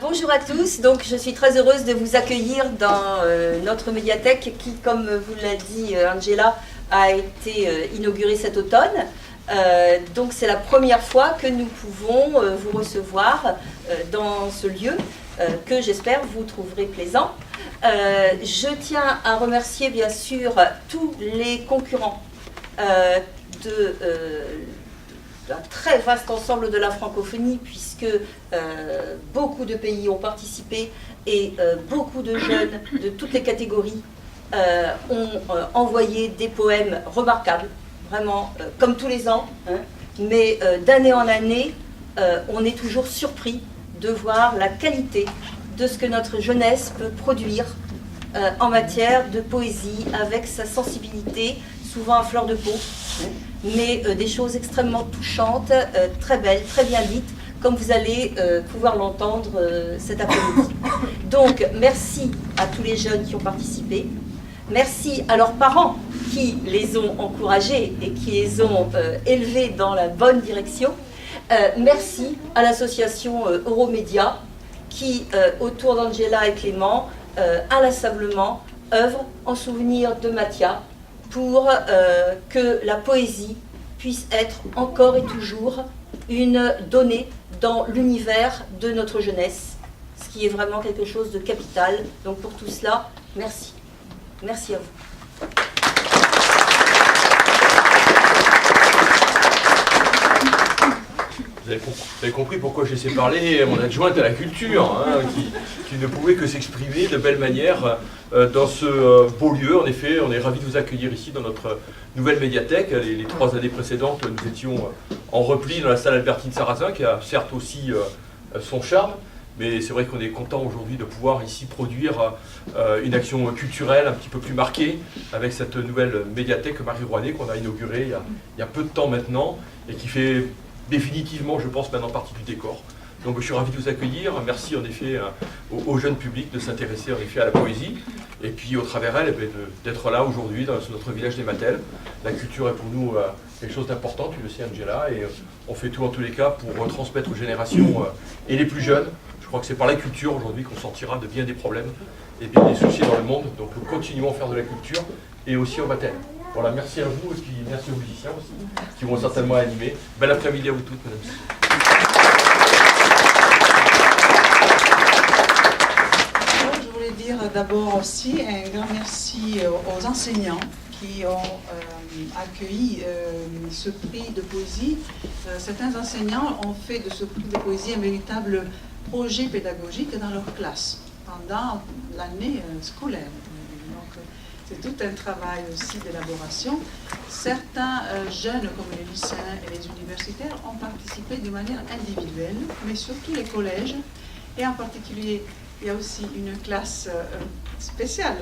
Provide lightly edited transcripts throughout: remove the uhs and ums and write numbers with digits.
Bonjour à tous, donc je suis très heureuse de vous accueillir dans notre médiathèque qui, comme vous l'a dit Angela, a été inaugurée cet automne. Donc c'est la première fois que nous pouvons vous recevoir dans ce lieu que j'espère vous trouverez plaisant. Je tiens à remercier bien sûr tous les concurrents d'un très vaste ensemble de la francophonie, puisque beaucoup de pays ont participé et beaucoup de jeunes de toutes les catégories ont envoyé des poèmes remarquables, vraiment comme tous les ans, hein, mais d'année en année, on est toujours surpris de voir la qualité de ce que notre jeunesse peut produire en matière de poésie, avec sa sensibilité, souvent à fleur de peau, mais des choses extrêmement touchantes, très belles, très bien dites, comme vous allez pouvoir l'entendre cet après-midi. Donc, merci à tous les jeunes qui ont participé. Merci à leurs parents qui les ont encouragés et qui les ont élevés dans la bonne direction. Merci à l'association Euromédia qui, autour d'Angela et Clément, inlassablement œuvre en souvenir de Mathia pour que la poésie puisse être encore et toujours une donnée dans l'univers de notre jeunesse, ce qui est vraiment quelque chose de capital. Donc pour tout cela, merci. Merci à vous. Vous avez compris pourquoi j'ai laissé parler mon adjointe à la culture, hein, qui ne pouvait que s'exprimer de belle manière dans ce beau lieu. En effet, on est ravis de vous accueillir ici dans notre nouvelle médiathèque. Les 3 années précédentes, nous étions en repli dans la salle Albertine Sarrazin, qui a certes aussi son charme, mais c'est vrai qu'on est content aujourd'hui de pouvoir ici produire une action culturelle un petit peu plus marquée avec cette nouvelle médiathèque Marie-Rouanet qu'on a inaugurée il y a peu de temps maintenant et qui fait définitivement, je pense, maintenant partie du décor. Donc je suis ravi de vous accueillir. Merci en effet au jeune public de s'intéresser en effet à la poésie et puis au travers elle d'être là aujourd'hui dans notre village des Matelles. La culture est pour nous quelque chose d'important, tu le sais Angela, et on fait tout en tous les cas pour transmettre aux générations et les plus jeunes. Je crois que c'est par la culture aujourd'hui qu'on sortira de bien des problèmes et bien des soucis dans le monde. Donc continuons à faire de la culture et aussi au Matelles. Voilà, merci à vous et puis merci aux musiciens aussi qui vont certainement animer. Bel après-midi à vous toutes, mesdames. Je voulais dire d'abord aussi un grand merci aux enseignants qui ont accueilli ce prix de poésie. Certains enseignants ont fait de ce prix de poésie un véritable projet pédagogique dans leur classe pendant l'année scolaire. C'est tout un travail aussi d'élaboration. Certains jeunes, comme les lycéens et les universitaires, ont participé de manière individuelle, mais surtout les collèges. Et en particulier, il y a aussi une classe spéciale,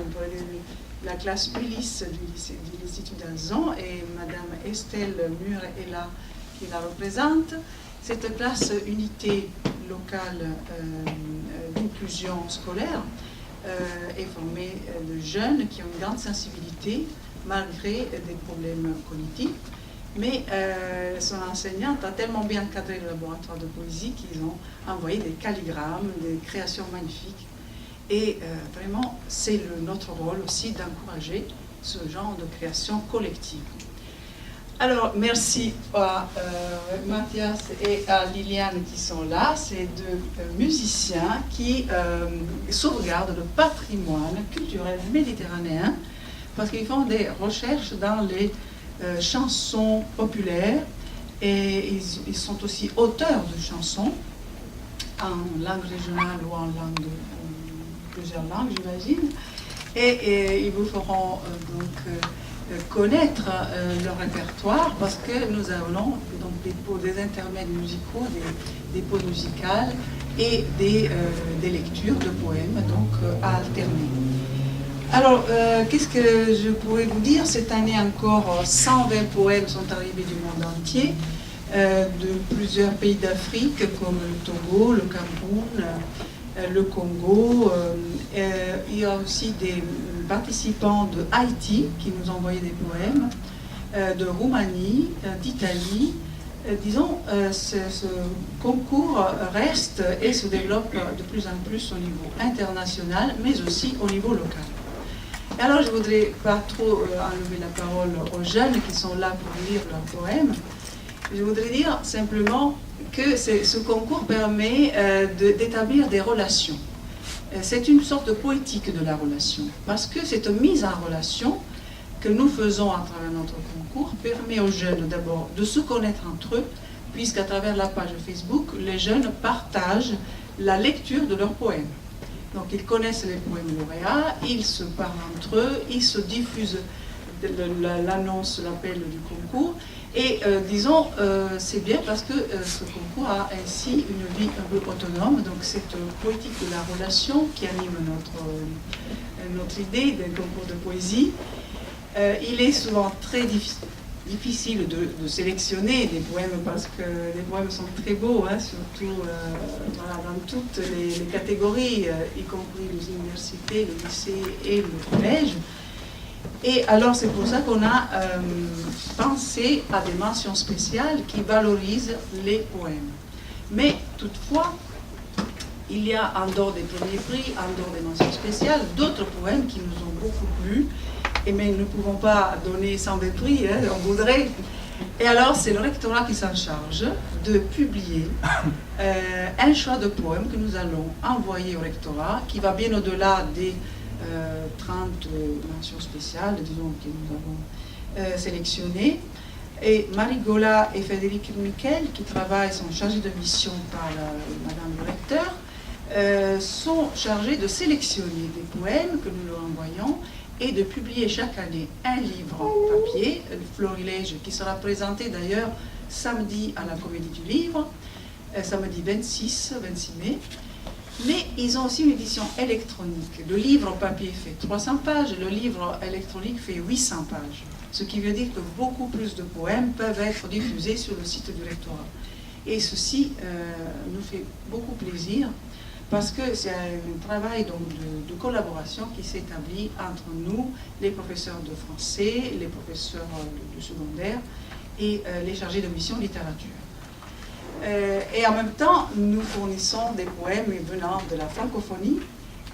la classe Ulysse de l'Institut d'Azon, et Madame Estelle Mure est là, qui la représente. Cette classe unité locale d'inclusion scolaire est formée de jeunes qui ont une grande sensibilité malgré des problèmes cognitifs. Mais son enseignante a tellement bien encadré le laboratoire de poésie qu'ils ont envoyé des calligrammes, des créations magnifiques. Et vraiment, c'est notre rôle aussi d'encourager ce genre de création collective. Alors, merci à Mathias et à Liliane qui sont là, ces 2 musiciens qui sauvegardent le patrimoine culturel méditerranéen parce qu'ils font des recherches dans les chansons populaires et ils sont aussi auteurs de chansons en langue régionale ou en plusieurs langues, j'imagine. Et ils vous feront connaître leur répertoire parce que nous avons donc des intermèdes musicaux, des pauses musicales et des lectures de poèmes donc à alterner. Alors, qu'est-ce que je pourrais vous dire? Cette année encore, 120 poèmes sont arrivés du monde entier, de plusieurs pays d'Afrique comme le Togo, le Cameroun, le Congo. Il y a aussi des participants de Haïti qui nous ont envoyé des poèmes, de Roumanie, d'Italie, disons, ce concours reste et se développe de plus en plus au niveau international, mais aussi au niveau local. Et alors, je ne voudrais pas trop enlever la parole aux jeunes qui sont là pour lire leurs poèmes. Je voudrais dire simplement que ce concours permet d'établir des relations. C'est une sorte de poétique de la relation, parce que cette mise en relation que nous faisons à travers notre concours permet aux jeunes d'abord de se connaître entre eux, puisqu'à travers la page Facebook, les jeunes partagent la lecture de leurs poèmes. Donc ils connaissent les poèmes lauréats, ils se parlent entre eux, ils se diffusent l'annonce, l'appel du concours. Et disons, c'est bien parce que ce concours a ainsi une vie un peu autonome. Donc cette poétique de la relation qui anime notre idée d'un concours de poésie, il est souvent très difficile de sélectionner des poèmes parce que les poèmes sont très beaux, hein, surtout voilà, dans toutes les catégories, y compris les universités, le lycée et le collège. Et alors c'est pour ça qu'on a pensé à des mentions spéciales qui valorisent les poèmes. Mais toutefois, il y a en dehors des premiers prix, en dehors des mentions spéciales, d'autres poèmes qui nous ont beaucoup plu, mais nous ne pouvons pas donner 120 prix, hein, on voudrait. Et alors c'est le rectorat qui s'en charge de publier un choix de poèmes que nous allons envoyer au rectorat, qui va bien au-delà des 30 mentions spéciales, disons, que nous avons sélectionnées. Et Marie Gola et Frédéric Miquel, qui travaillent, sont chargés de mission par Madame le recteur, sont chargés de sélectionner des poèmes que nous leur envoyons et de publier chaque année un livre en papier, le Florilège, qui sera présenté d'ailleurs samedi à la Comédie du Livre, samedi 26 mai. Mais ils ont aussi une édition électronique. Le livre en papier fait 300 pages, le livre électronique fait 800 pages. Ce qui veut dire que beaucoup plus de poèmes peuvent être diffusés sur le site du rectorat. Et ceci nous fait beaucoup plaisir parce que c'est un travail donc, de collaboration qui s'établit entre nous, les professeurs de français, les professeurs de secondaire et les chargés de mission littérature. Et en même temps, nous fournissons des poèmes venant de la francophonie.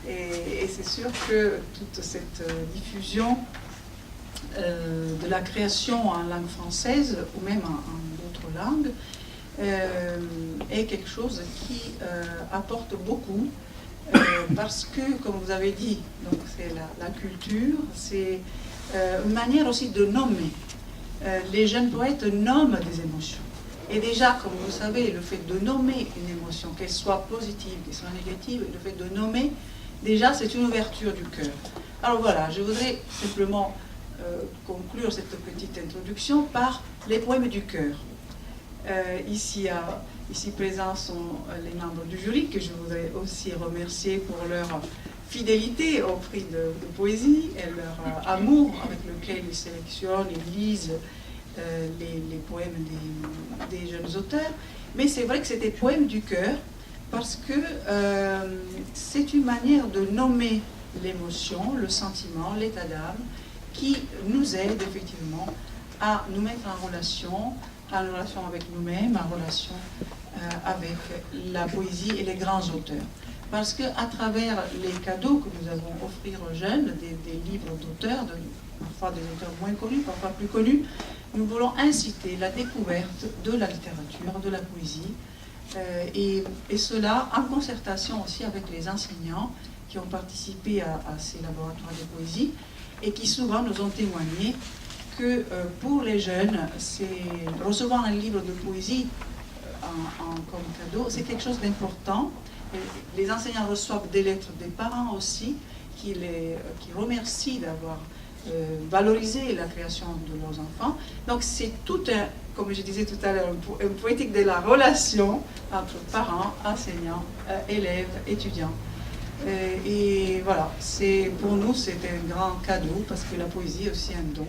Et c'est sûr que toute cette diffusion de la création en langue française, ou même en d'autres langues, est quelque chose qui apporte beaucoup. Parce que, comme vous avez dit, c'est la culture, c'est une manière aussi de nommer. Les jeunes poètes nomment des émotions. Et déjà, comme vous savez, le fait de nommer une émotion, qu'elle soit positive, qu'elle soit négative, le fait de nommer, déjà, c'est une ouverture du cœur. Alors voilà, je voudrais simplement conclure cette petite introduction par les poèmes du cœur. Ici présents sont les membres du jury, que je voudrais aussi remercier pour leur fidélité au prix de poésie et leur amour avec lequel ils sélectionnent, ils lisent les poèmes des jeunes auteurs, mais c'est vrai que c'est des poèmes du cœur parce que c'est une manière de nommer l'émotion, le sentiment, l'état d'âme qui nous aide effectivement à nous mettre en relation avec nous-mêmes, en relation avec la poésie et les grands auteurs. Parce qu'à travers les cadeaux que nous allons offrir aux jeunes, des livres d'auteurs, parfois des auteurs moins connus, parfois plus connus, nous voulons inciter la découverte de la littérature, de la poésie, et cela en concertation aussi avec les enseignants qui ont participé à ces laboratoires de poésie et qui souvent nous ont témoigné que pour les jeunes, recevoir un livre de poésie comme cadeau, c'est quelque chose d'important. Les enseignants reçoivent des lettres des parents aussi qui remercient d'avoir valorisé la création de leurs enfants. Donc c'est tout un, comme je disais tout à l'heure, une poétique de la relation entre parents, enseignants, élèves, étudiants. Et voilà, pour nous c'est un grand cadeau parce que la poésie est aussi un don.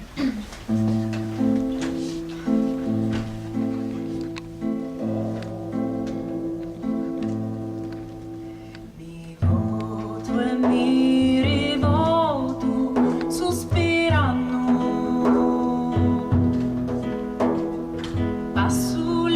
Passo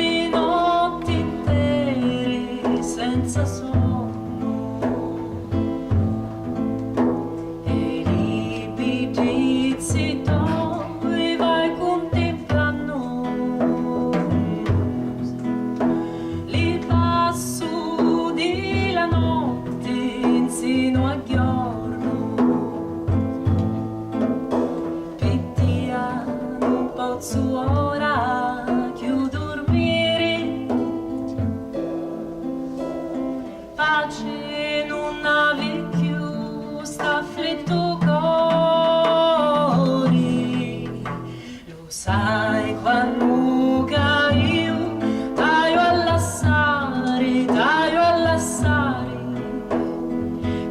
pace non avevi più st'afflitto cori, lo sai quando io taglio all'assare,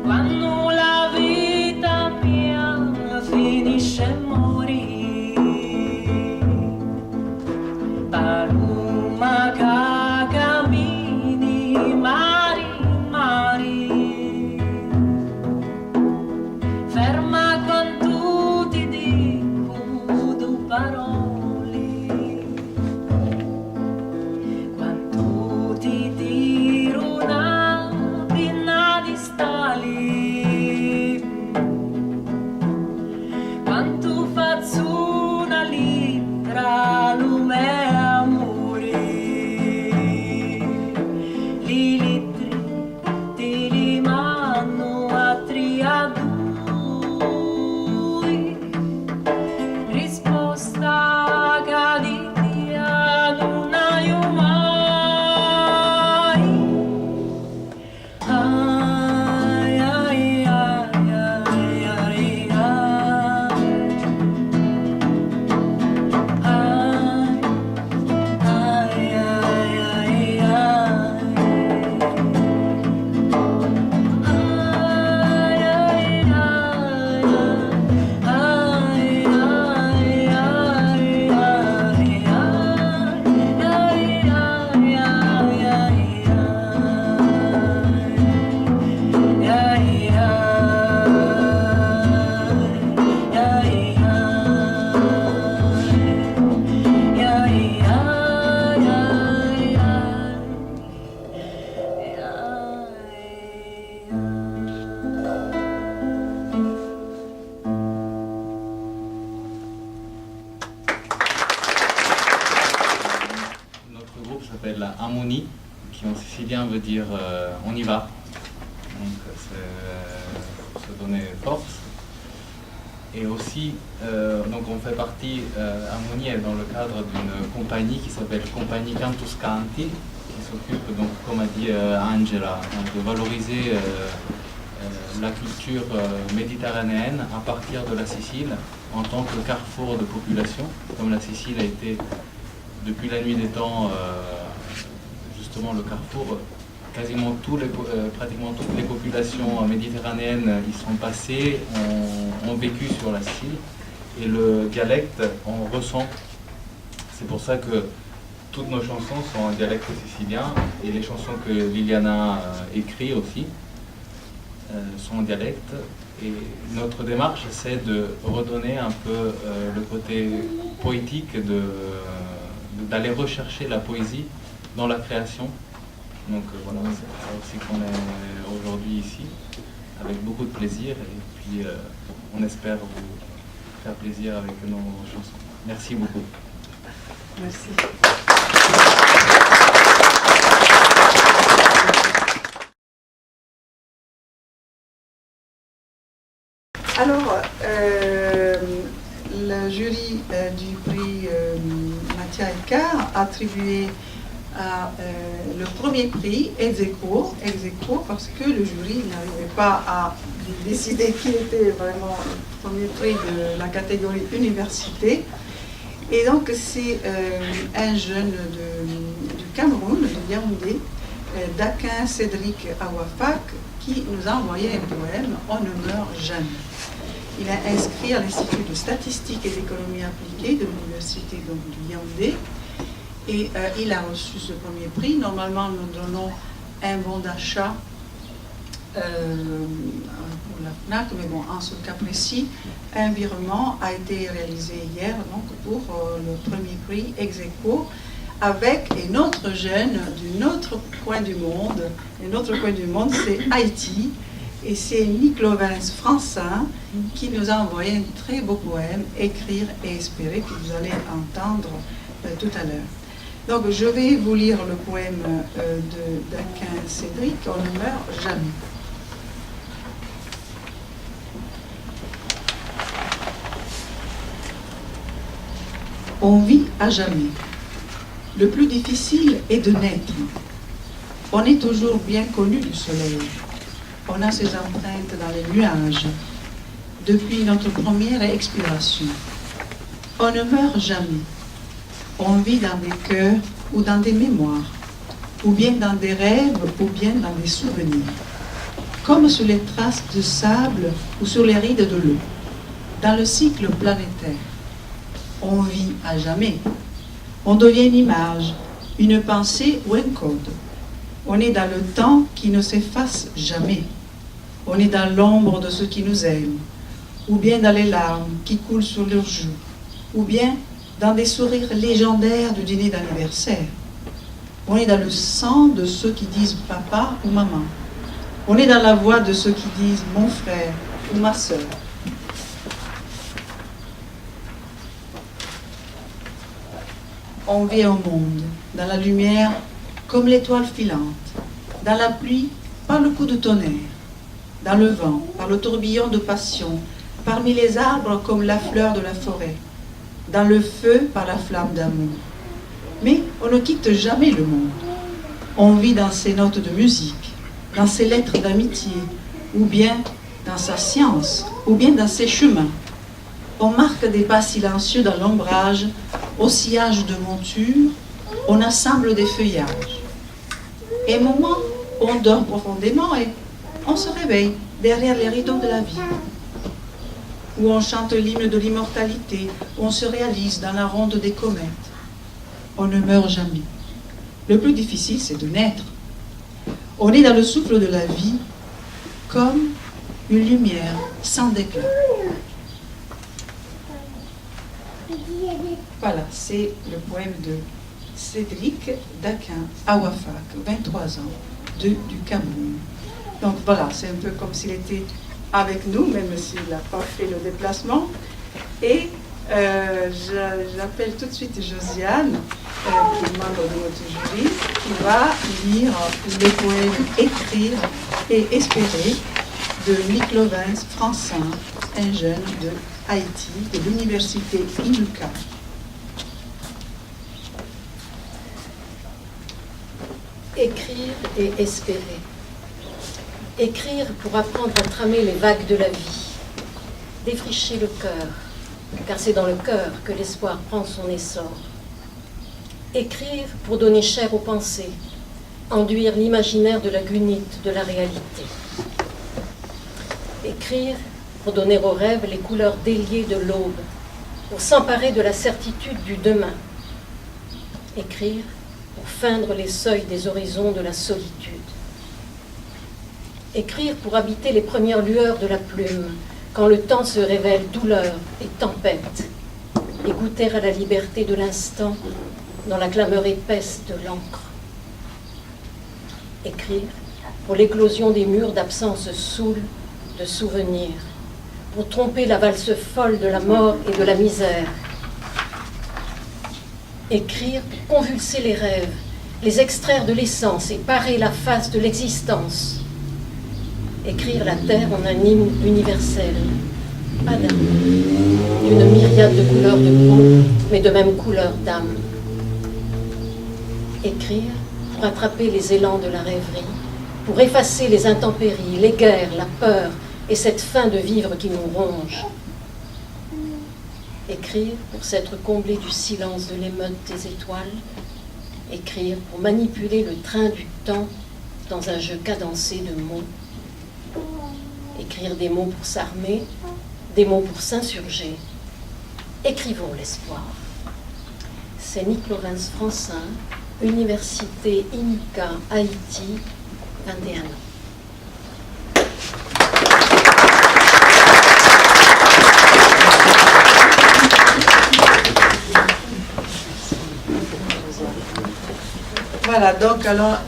quando la vita mia finisce e morì. Paloma che cammini mari, ferma quando ti dico due parole, quando ti tiro una pinna di stali, quando faccio una littra lume amore, li litri ti rimando a triadui, risposta che di via non hai mai. Ai, ai, ai, ai, ai, Notre groupe s'appelle Harmonie, qui en sicilien veut dire on y va. Donc c'est se donner force. Et aussi, donc on fait partie, Harmonie est dans le cadre d'une compagnie qui s'appelle Compagnie Cantus Canti, qui s'occupe, donc, comme a dit Angela, donc, de valoriser la culture méditerranéenne à partir de la Sicile en tant que carrefour de population, comme la Sicile a été depuis la nuit des temps justement le carrefour. Quasiment pratiquement toutes les populations méditerranéennes y sont passées, ont vécu sur la Sicile, et le dialecte on ressent. C'est pour ça que toutes nos chansons sont en dialecte sicilien, et les chansons que Liliana écrit aussi sont en dialecte. Et notre démarche, c'est de redonner un peu le côté poétique, d'aller rechercher la poésie dans la création. Donc voilà, c'est pour ça aussi qu'on est aujourd'hui ici, avec beaucoup de plaisir, et puis on espère vous faire plaisir avec nos chansons. Merci beaucoup. Merci. Alors, le jury du prix Mattia Elkar a attribué le premier prix ex aequo, parce que le jury n'arrivait pas à décider qui était vraiment le premier prix de la catégorie université. Et donc c'est un jeune du Cameroun, de Yaoundé, Dakin Cédric Awafak, qui nous a envoyé un poème « On ne meurt jamais ». Il a inscrit à l'Institut de statistique et d'économie appliquée de l'université du Yaoundé, et il a reçu ce premier prix. Normalement, nous donnons un bon d'achat pour la FNAC, mais bon, en ce cas précis, un virement a été réalisé hier donc, pour le premier prix ex aequo, avec un autre jeune d'un autre coin du monde. Un autre coin du monde, c'est Haïti, et c'est Nick Lovens Francin qui nous a envoyé un très beau poème, Écrire et espérer, que vous allez entendre tout à l'heure. Donc je vais vous lire le poème de Dakin Cédric, On ne meurt jamais. On vit à jamais. Le plus difficile est de naître. On est toujours bien connu du soleil. On a ses empreintes dans les nuages, depuis notre première expiration. On ne meurt jamais. On vit dans des cœurs ou dans des mémoires, ou bien dans des rêves, ou bien dans des souvenirs, comme sur les traces de sable ou sur les rides de l'eau, dans le cycle planétaire. On vit à jamais. On devient une image, une pensée ou un code. On est dans le temps qui ne s'efface jamais. On est dans l'ombre de ceux qui nous aiment, ou bien dans les larmes qui coulent sur leurs joues, ou bien dans des sourires légendaires du dîner d'anniversaire. On est dans le sang de ceux qui disent papa ou maman. On est dans la voix de ceux qui disent mon frère ou ma sœur. On vit au monde, dans la lumière comme l'étoile filante, dans la pluie par le coup de tonnerre, dans le vent par le tourbillon de passion, parmi les arbres comme la fleur de la forêt, dans le feu par la flamme d'amour. Mais on ne quitte jamais le monde. On vit dans ses notes de musique, dans ses lettres d'amitié, ou bien dans sa science, ou bien dans ses chemins. On marque des pas silencieux dans l'ombrage, au sillage de montures, on assemble des feuillages. Et un moment, on dort profondément et on se réveille derrière les rideaux de la vie. Où on chante l'hymne de l'immortalité, où on se réalise dans la ronde des comètes. On ne meurt jamais. Le plus difficile, c'est de naître. On est dans le souffle de la vie comme une lumière sans déclin. Voilà, c'est le poème de Cédric Daquin Awafak, 23 ans, du Cameroun. Donc voilà, c'est un peu comme s'il était avec nous, même s'il n'a pas fait le déplacement. Et j'appelle tout de suite Josiane, qui est membre de notre jury, qui va lire le poème Écrire et espérer de Nick Francin, un jeune de Haïti, de l'université Inuka. Écrire et espérer. Écrire pour apprendre à tramer les vagues de la vie. Défricher le cœur, car c'est dans le cœur que l'espoir prend son essor. Écrire pour donner chair aux pensées, enduire l'imaginaire de la gunite de la réalité. Écrire pour donner aux rêves les couleurs déliées de l'aube, pour s'emparer de la certitude du demain. Écrire pour feindre les seuils des horizons de la solitude. Écrire pour habiter les premières lueurs de la plume, quand le temps se révèle douleur et tempête, et goûter à la liberté de l'instant dans la clameur épaisse de l'encre. Écrire pour l'éclosion des murs d'absence saoule de souvenirs, pour tromper la valse folle de la mort et de la misère. Écrire pour convulser les rêves, les extraire de l'essence et parer la face de l'existence. Écrire la terre en un hymne universel, pas d'amour, d'une myriade de couleurs de peau, mais de même couleur d'âme. Écrire pour attraper les élans de la rêverie, pour effacer les intempéries, les guerres, la peur et cette faim de vivre qui nous ronge. Écrire pour s'être comblé du silence de l'émeute des étoiles. Écrire pour manipuler le train du temps dans un jeu cadencé de mots. Écrire des mots pour s'armer, des mots pour s'insurger. Écrivons l'espoir. C'est Nick Francin, Université Inuka, Haïti, 21 ans. Voilà, donc alors,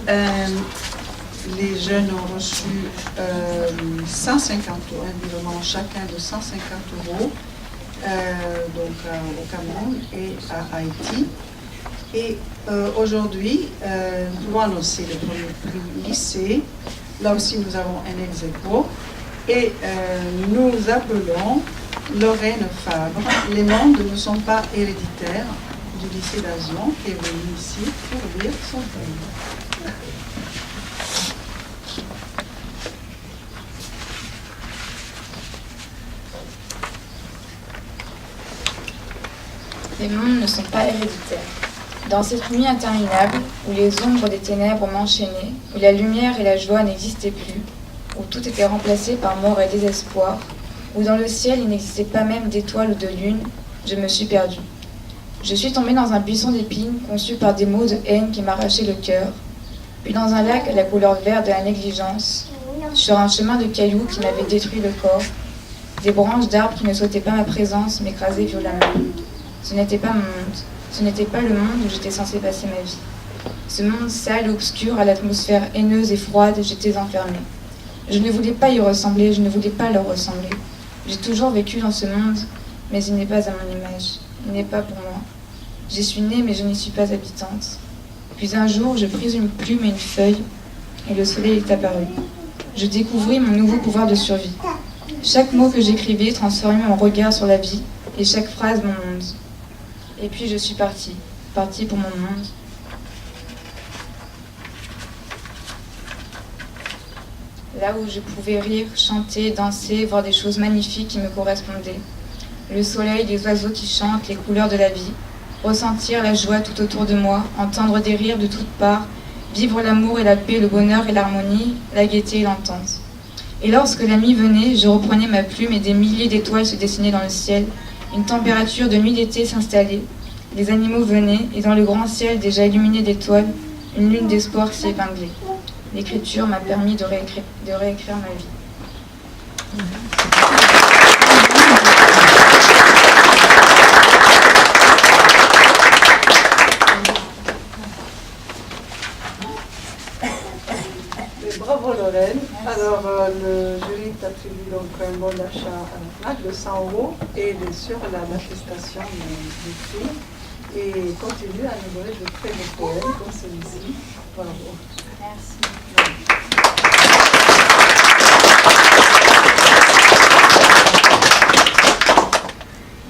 les jeunes ont reçu 150 euros, un virement chacun de 150 euros, donc au Cameroun et à Haïti. Et aujourd'hui, nous pouvons annoncer le premier prix lycée. Là aussi, nous avons un ex-aequo. Et nous appelons Lorraine Fabre. Les mondes ne sont pas héréditaires, du lycée d'Azion, qui est venu ici pour lire son poème. Les mondes ne sont pas héréditaires. Dans cette nuit interminable, où les ombres des ténèbres m'enchaînaient, où la lumière et la joie n'existaient plus, où tout était remplacé par mort et désespoir, où dans le ciel il n'existait pas même d'étoiles ou de lune, je me suis perdue. Je suis tombée dans un buisson d'épines conçu par des mots de haine qui m'arrachaient le cœur, puis dans un lac à la couleur verte de la négligence, sur un chemin de cailloux qui m'avait détruit le corps, des branches d'arbres qui ne souhaitaient pas ma présence m'écrasaient violemment. Ce n'était pas mon monde, ce n'était pas le monde où j'étais censée passer ma vie. Ce monde sale et obscur, à l'atmosphère haineuse et froide, j'étais enfermée. Je ne voulais pas y ressembler, je ne voulais pas leur ressembler. J'ai toujours vécu dans ce monde, mais il n'est pas à mon image, il n'est pas pour moi. J'y suis née, mais je n'y suis pas habitante. Puis un jour, je pris une plume et une feuille, et le soleil est apparu. Je découvris mon nouveau pouvoir de survie. Chaque mot que j'écrivais transformait mon regard sur la vie, et chaque phrase mon monde. Et puis je suis partie pour mon monde. Là où je pouvais rire, chanter, danser, voir des choses magnifiques qui me correspondaient. Le soleil, les oiseaux qui chantent, les couleurs de la vie. Ressentir la joie tout autour de moi, entendre des rires de toutes parts, vivre l'amour et la paix, le bonheur et l'harmonie, la gaieté et l'entente. Et lorsque la nuit venait, je reprenais ma plume et des milliers d'étoiles se dessinaient dans le ciel. Une température de nuit d'été s'installait. Les animaux venaient, et dans le grand ciel déjà illuminé d'étoiles, une lune d'espoir s'y épinglait. L'écriture m'a permis de réécrire ma vie. Bravo Lorraine. Alors le jury t'attribue donc un bon d'achat à la FNAC de 100 € et bien sûr l'attestation du prix. Et continue à nous donner de très beaux poèmes comme celui-ci. Bravo. Merci.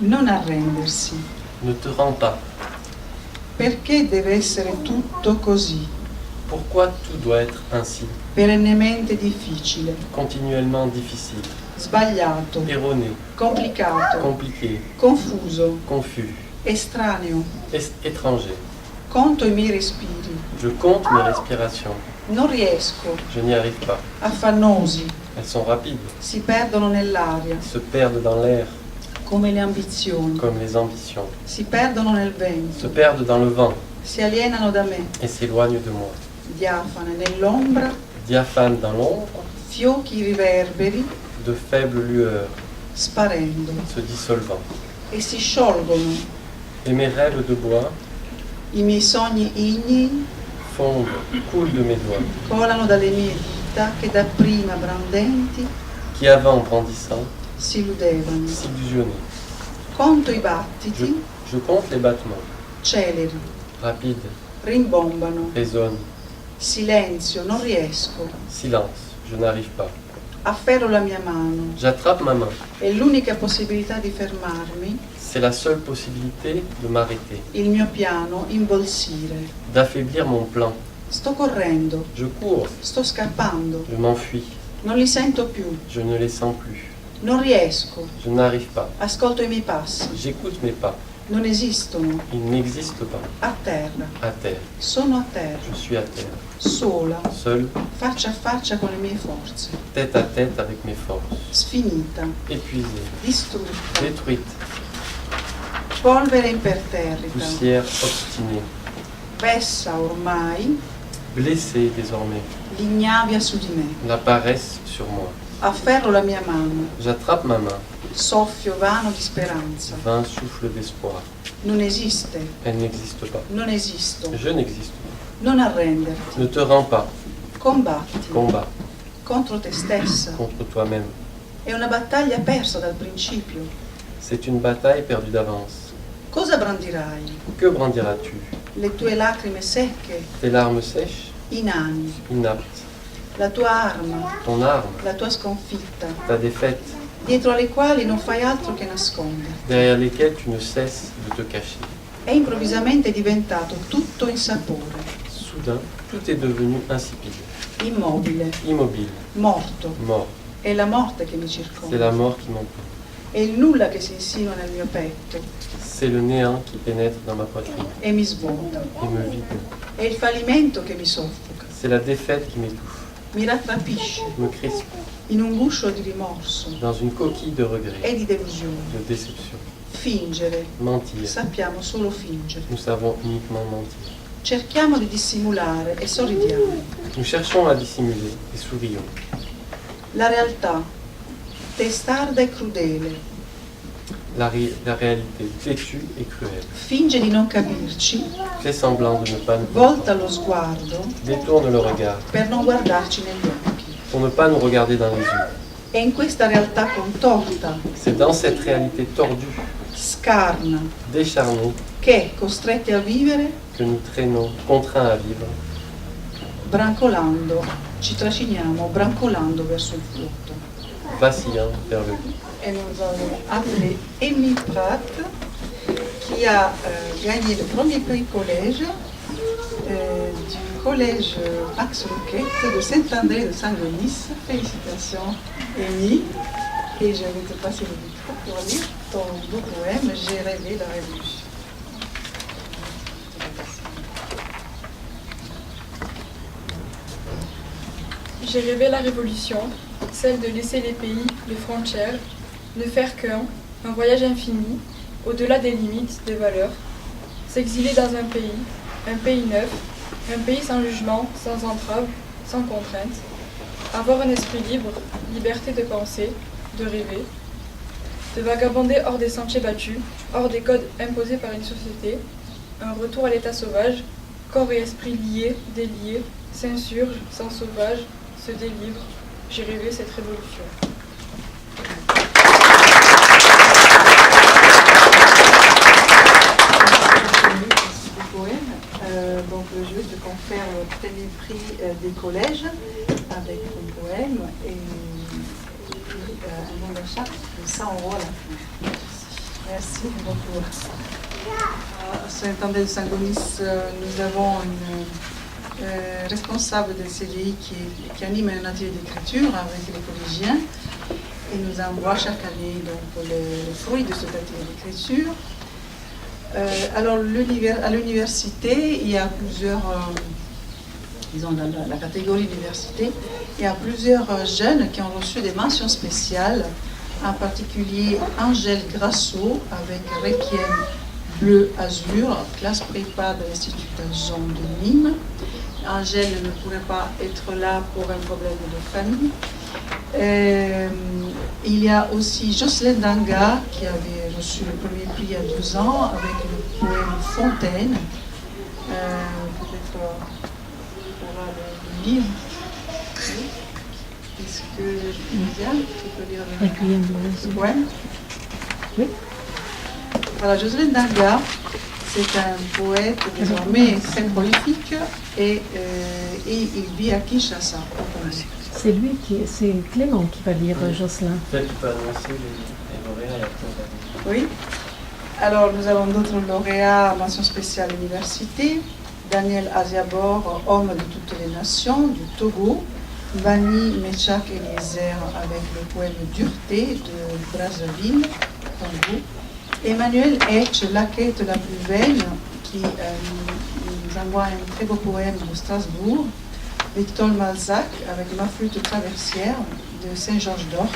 Non arrendersi. Ne te rends pas. Perché deve essere tutto così? Pourquoi tout doit être ainsi? Perennemente difficile, Continuellement difficile, sbagliato, erroné, complicato, compliqué, confuso, confus, estraneo. étranger. Conto i miei respiri. Je compte mes respirations. Non riesco. Je n'y arrive pas. Affannosi. Elles sont rapides, Si perdono nell'aria, se perdent dans l'air, come le ambizioni. comme les ambitions, Si perdono nel vento. se perdent dans le vent Si alienano da me. et s'éloignent de moi. Diafane nell'ombra, Diaphane dans l'ombre, fiochi riverberi, de faibles lueurs, sparendo. se dissolvant. E si sciolgono. Et mes rêves de bois I miei sogni ignei fondent, coulent de mes doigts, colano dalle mie dita che dapprima brandenti qui avant brandissant, s'illudevano. s'illusionnaient. Conto i battiti, Je compte les battements, celeri, rapides, rimbombano. résonnent. Silenzio, non riesco. Silence, je n'arrive pas. Afferro la mia mano. J'attrape ma main. È l'unica possibilità di fermarmi, C'est la seule possibilité de m'arrêter, il mio piano imbolsire. d'affaiblir mon plan. Sto correndo, Je cours, sto scappando, je m'enfuis, non li sento più, je ne les sens plus. non riesco. Je n'arrive pas. Ascolto i miei passi, J'écoute mes pas. non esistono. Ils n'existent pas. A terra, À terre. sono a terra, Je suis à terre. sola, Seul, faccia a faccia con le mie forze, tête à tête avec mes forces. sfinita, Épuisée, distrutta, détruite, polvere imperterrita, poussière obstinée. vessa ormai Blessée désormais. l'ignavia su di me. La paresse sur moi. Afferro la mia mano, J'attrape ma main. soffio vano di speranza. Vain souffle d'espoir. Non esiste, Elle n'existe pas. non esisto. Je n'existe pas. Non arrenderti, Ne te rends pas. combatti Combat contro te stessa. contre toi-même. È una battaglia persa dal principio. C'est une bataille perdue d'avance. Cosa brandirai? Que brandiras-tu? Le tue lacrime secche, Tes larmes sèches, inani, inaptes. la tua arma, Ton arme, la tua sconfitta, ta défaite, dietro alle quali non fai altro che nascondere. derrière lesquelles tu ne cesses de te cacher. È improvvisamente diventato tutto insapore, Soudain, tout est devenu insipide, immobile, immobile, morto. mort. È la morte che mi C'est circonda. la mort qui m'entoure. È il nulla che si insinua nel mio petto. C'est le néant qui pénètre dans ma poitrine e mi svuota. et me vide. È il fallimento che mi soffoca, C'est la défaite qui m'étouffe, mi rattrapisce me crispe in un guscio di rimorso dans une coquille de e regret, di delusione. de déception. Fingere, Mentir. sappiamo solo fingere. Nous savons uniquement mentir. Cerchiamo di dissimulare e sorridiamo. Nous cherchons à dissimuler et sourions. La realtà, testarda e crudele, La réalité têtue et cruelle finge di non capirci, fait semblant de ne pas nous volta comprendre, lo sguardo détourne le regard per non guardarci negli occhi. pour ne pas nous regarder dans les yeux. E in questa realtà contorta, C'est dans cette réalité tordue, scarna, décharnée, che, costretti a vivere, que nous traînons, contraints à vivre, brancolando, ci trasciniamo brancolando verso il vuoto. vacillant vers le but. Et nous avons appelé Amy Pratt, qui a gagné le premier prix collège du collège Max Rouquette de Saint-André de Saint-Denis. Félicitations, Amy. Et je vais te passer le micro pour lire ton beau poème J'ai rêvé la révolution. J'ai rêvé la révolution, celle de laisser les pays, les frontières, ne faire qu'un voyage infini, au-delà des limites, des valeurs, s'exiler dans un pays neuf, un pays sans jugement, sans entrave, sans contrainte, avoir un esprit libre, liberté de penser, de rêver, de vagabonder hors des sentiers battus, hors des codes imposés par une société, un retour à l'état sauvage, corps et esprit liés, déliés, s'insurgent, sans sauvage, se délivrent. J'ai rêvé cette révolution. Donc je te confère le premier prix des collèges avec un poème et un bon d'achat de 100 € à la fin. Merci beaucoup. À Saint-André de Saint-Denis, nous avons une responsable de CDI qui anime un atelier d'écriture avec les collégiens et nous envoie chaque année donc, les fruits de cet atelier d'écriture. Alors, à l'université, il y a plusieurs, disons dans la catégorie université, il y a plusieurs jeunes qui ont reçu des mentions spéciales, en particulier Angèle Grasso avec Requiem Bleu Azur, classe prépa de l'Institut d'Azon de Nîmes. Angèle ne pourrait pas être là pour un problème de famille. Il y a aussi Jocelyne Danga qui avait reçu le premier prix il y a 2 ans avec le poème Fontaine. Peut-être on va le lire. Oui. Est-ce que Lisiane, tu peux lire le poème? Oui. Voilà, Jocelyne Danga, c'est un poète désormais très prolifique et il vit à Kinshasa. C'est c'est Clément qui va lire, Jocelyn. Peut-être tu peux annoncer les lauréats et après on va Oui. Alors, nous avons d'autres lauréats, mention spéciale université. Daniel Aziabor, homme de toutes les nations, du Togo. Bani Mechak Eliezer avec le poème Dureté de Brazzaville, Congo. Emmanuel Etch, La quête la plus belle, qui nous envoie un très beau poème de Strasbourg. Victor Malzac avec Ma flûte traversière de Saint-Georges d'Orc.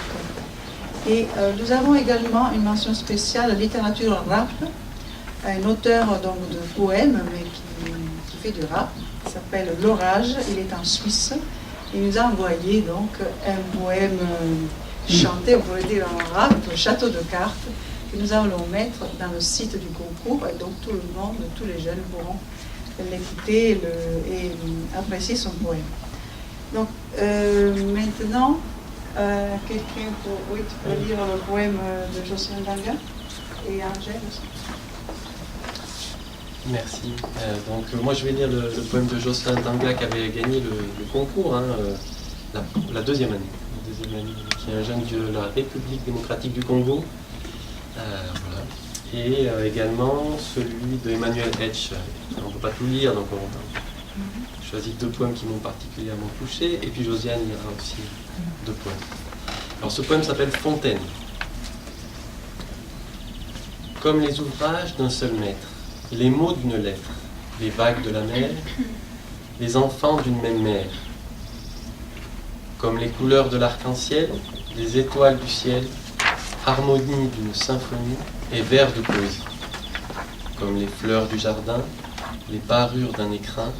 Et nous avons également une mention spéciale littérature rap, un auteur donc, de poèmes mais qui fait du rap, il s'appelle L'Orage, il est en Suisse. Il nous a envoyé donc un poème chanté, on pourrait dire en rap, Château de cartes, que nous allons mettre dans le site du concours et donc tout le monde, tous les jeunes pourront l'écouter et apprécier son poème. Donc maintenant, quelqu'un pour... Oui, tu peux lire le poème de Jocelyne Danga et Angèle aussi. Merci. Donc moi je vais lire le poème de Jocelyne Danga qui avait gagné le concours, hein, la deuxième année, qui est un jeune de la République démocratique du Congo. Voilà. Et également celui de Emmanuel Etch. On ne peut pas tout lire, donc on choisit 2 poèmes qui m'ont particulièrement touché, et puis Josiane lira aussi 2 poèmes. Alors ce poème s'appelle Fontaine. comme les ouvrages d'un seul maître, les mots d'une lettre, les vagues de la mer, les enfants d'une même mère, comme les couleurs de l'arc-en-ciel, les étoiles du ciel, harmonie d'une symphonie et vers de poésie, comme les fleurs du jardin, les parures d'un écrin,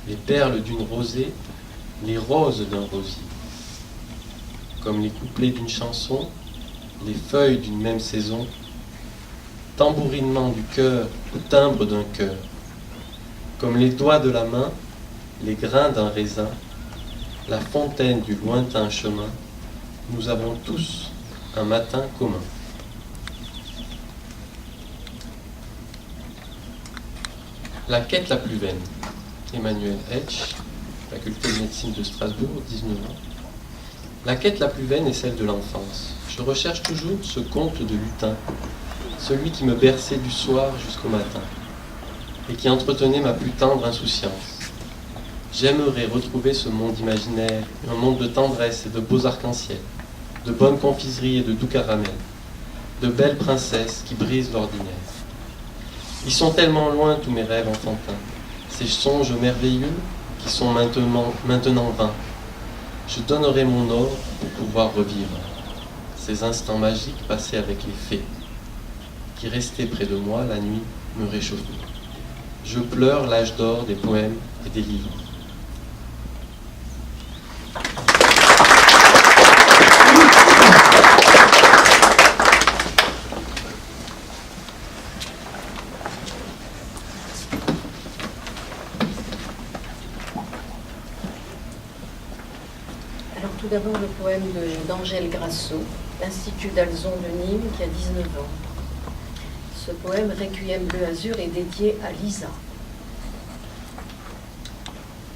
les perles d'une rosée, les roses d'un rosier, comme les couplets d'une chanson, les feuilles d'une même saison, tambourinement du cœur, le timbre d'un cœur, comme les doigts de la main, les grains d'un raisin, la fontaine du lointain chemin, nous avons tous un matin commun. La quête la plus vaine. Emmanuel Etch, faculté de médecine de Strasbourg, 19 ans. La quête la plus vaine est celle de l'enfance. Je recherche toujours ce conte de lutin, celui qui me berçait du soir jusqu'au matin, et qui entretenait ma plus tendre insouciance. J'aimerais retrouver ce monde imaginaire, un monde de tendresse et de beaux arcs-en-ciel, de bonnes confiseries et de doux caramels, de belles princesses qui brisent l'ordinaire. Ils sont tellement loin tous mes rêves enfantins, ces songes merveilleux qui sont maintenant vains. Je donnerai mon or pour pouvoir revivre ces instants magiques passés avec les fées, qui restaient près de moi la nuit me réchauffaient. Je pleure l'âge d'or des poèmes et des livres. Alors tout d'abord le poème d'Angèle Grasso, l'Institut d'Alzon de Nîmes, qui a 19 ans. Ce poème, Requiem bleu azur, est dédié à Lisa.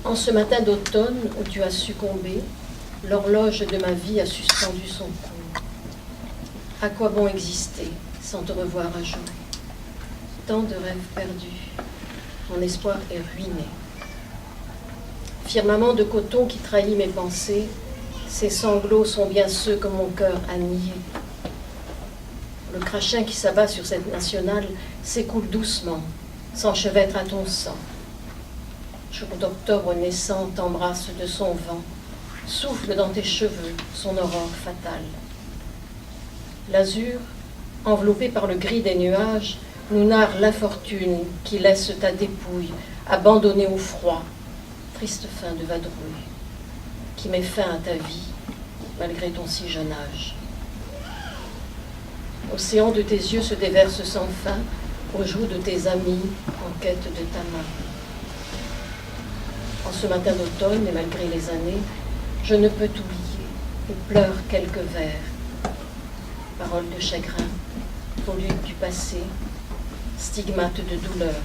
En ce matin d'automne où tu as succombé, l'horloge de ma vie a suspendu son cours. À quoi bon exister sans te revoir à jouer? Tant de rêves perdus, mon espoir est ruiné. Firmament de coton qui trahit mes pensées, ces sanglots sont bien ceux que mon cœur a niés. Le crachin qui s'abat sur cette nationale s'écoule doucement, s'enchevêtre à ton sang. Jour d'octobre naissant t'embrasse de son vent, souffle dans tes cheveux son aurore fatale. L'azur, enveloppé par le gris des nuages, nous narre l'infortune qui laisse ta dépouille abandonnée au froid, triste fin de vadrouille, qui met fin à ta vie malgré ton si jeune âge. L'océan de tes yeux se déverse sans fin aux joues de tes amis en quête de ta main. En ce matin d'automne et malgré les années, je ne peux t'oublier et pleure quelques vers. Paroles de chagrin, volutes du passé, stigmates de douleur